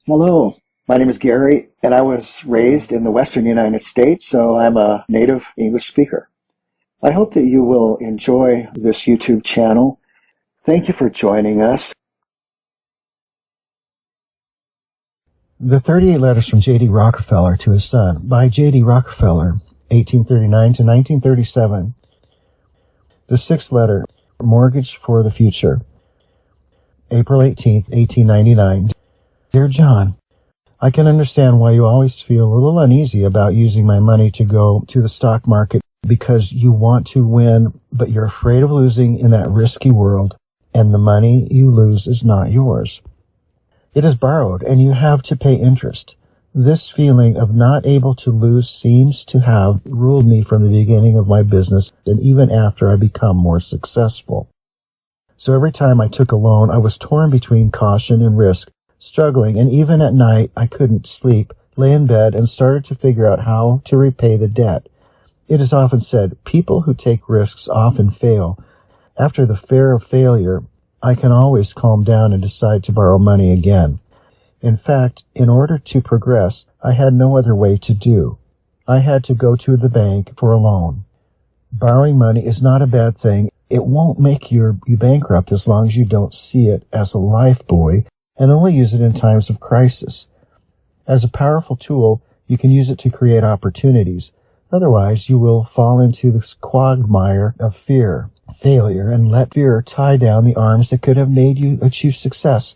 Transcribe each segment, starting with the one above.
Hello, my name is Gary, and I was raised in the Western United States, so I'm a native English speaker. I hope that you will enjoy this YouTube channel. Thank you for joining us. The 38 Letters from J D Rockefeller to His Son by J D Rockefeller, 1839 to 1937. The sixth letter, Mortgage for the Future. April 18th, 1899. Dear John, I can understand why you always feel a little uneasy about using my money to go to the stock market because you want to win, but you're afraid of losing in that risky world, and the money you lose is not yours. It is borrowed, and you have to pay interest. This feeling of not able to lose seems to have ruled me from the beginning of my business and even after I become more successful. So every time I took a loan, I was torn between caution and risk, struggling, and even at night I couldn't sleep, lay in bed, and started to figure out how to repay the debt. It is often said, people who take risks often fail. After the fear of failure, I can always calm down and decide to borrow money again. In fact, in order to progress, I had no other way to do. I had to go to the bank for a loan. Borrowing money is not a bad thing. It won't make you bankrupt as long as you don't see it as a life buoy and only use it in times of crisis. As a powerful tool, you can use it to create opportunities. Otherwise, you will fall into this quagmire of fear, failure, and let fear tie down the arms that could have made you achieve success.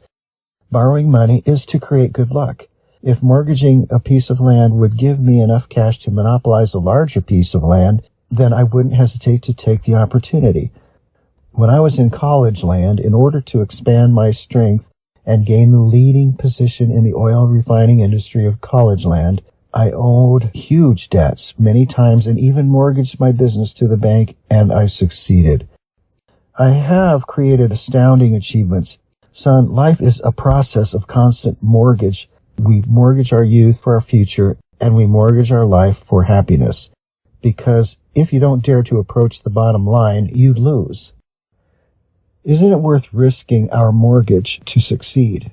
Borrowing money is to create good luck. If mortgaging a piece of land would give me enough cash to monopolize a larger piece of land, then I wouldn't hesitate to take the opportunity. When I was in college land, in order to expand my strength and gain the leading position in the oil refining industry of college land, I owed huge debts many times and even mortgaged my business to the bank, and I succeeded. I have created astounding achievements. Son, life is a process of constant mortgage. We mortgage our youth for our future, and we mortgage our life for happiness. Because if you don't dare to approach the bottom line, you lose. Isn't it worth risking our mortgage to succeed?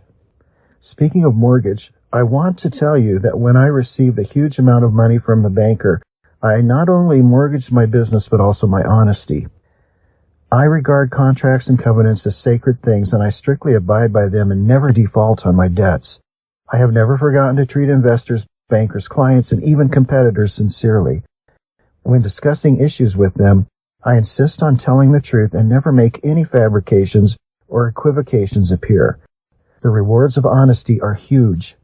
Speaking of mortgage, I want to tell you that when I received a huge amount of money from the banker, I not only mortgaged my business but also my honesty. I regard contracts and covenants as sacred things, and I strictly abide by them and never default on my debts. I have never forgotten to treat investors, bankers, clients, and even competitors sincerely. When discussing issues with them, I insist on telling the truth and never make any fabrications or equivocations appear. The rewards of honesty are huge.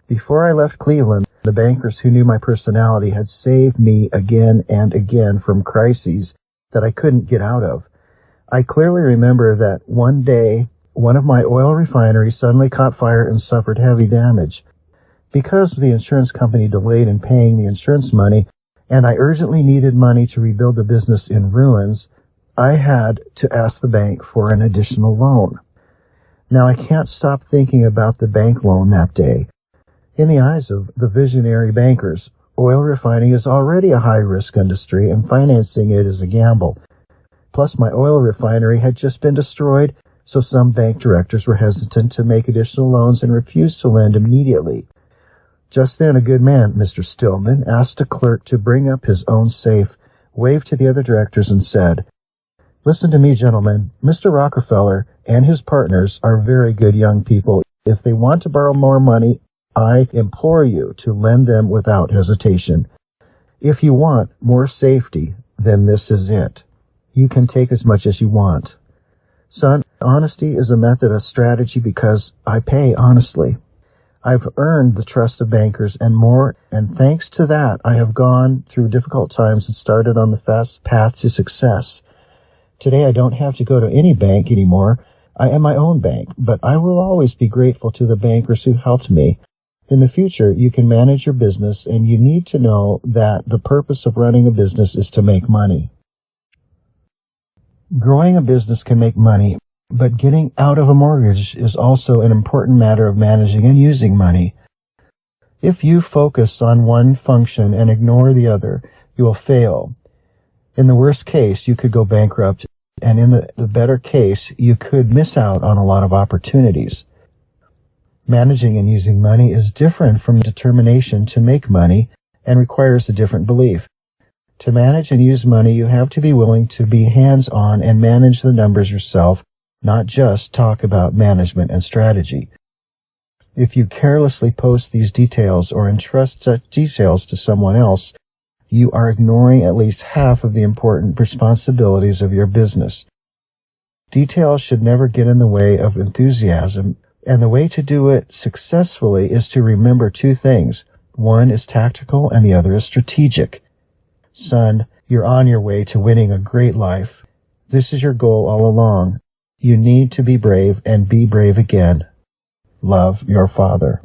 Before I left Cleveland, the bankers who knew my personality had saved me again and again from crises that I couldn't get out of. I clearly remember that one day, one of my oil refineries suddenly caught fire and suffered heavy damage. Because the insurance company delayed in paying the insurance money, and I urgently needed money to rebuild the business in ruins, I had to ask the bank for an additional loan. Now, I can't stop thinking about the bank loan that day. In the eyes of the visionary bankers, oil refining is already a high-risk industry, and financing it is a gamble. Plus, my oil refinery had just been destroyed, so some bank directors were hesitant to make additional loans and refused to lend immediately. Just then, a good man, Mr. Stillman, asked a clerk to bring up his own safe, waved to the other directors, and said, "Listen to me, gentlemen. Mr. Rockefeller and his partners are very good young people. If they want to borrow more money, I implore you to lend them without hesitation. If you want more safety, then this is it. You can take as much as you want. Son, honesty is a method of strategy because I pay honestly. I've earned the trust of bankers and more, and thanks to that, I have gone through difficult times and started on the fast path to success. Today, I don't have to go to any bank anymore. I am my own bank, but I will always be grateful to the bankers who helped me. In the future, you can manage your business, and you need to know that the purpose of running a business is to make money. Growing a business can make money, but getting out of a mortgage is also an important matter of managing and using money. If you focus on one function and ignore the other, you will fail. In the worst case, you could go bankrupt, and in the better case, you could miss out on a lot of opportunities. Managing and using money is different from determination to make money and requires a different belief. To manage and use money, you have to be willing to be hands-on and manage the numbers yourself, not just talk about management and strategy. If you carelessly post these details or entrust such details to someone else, you are ignoring at least half of the important responsibilities of your business. Details should never get in the way of enthusiasm, and the way to do it successfully is to remember two things. One is tactical and the other is strategic. Son, you're on your way to winning a great life. This is your goal all along. You need to be brave and be brave again. Love, your father.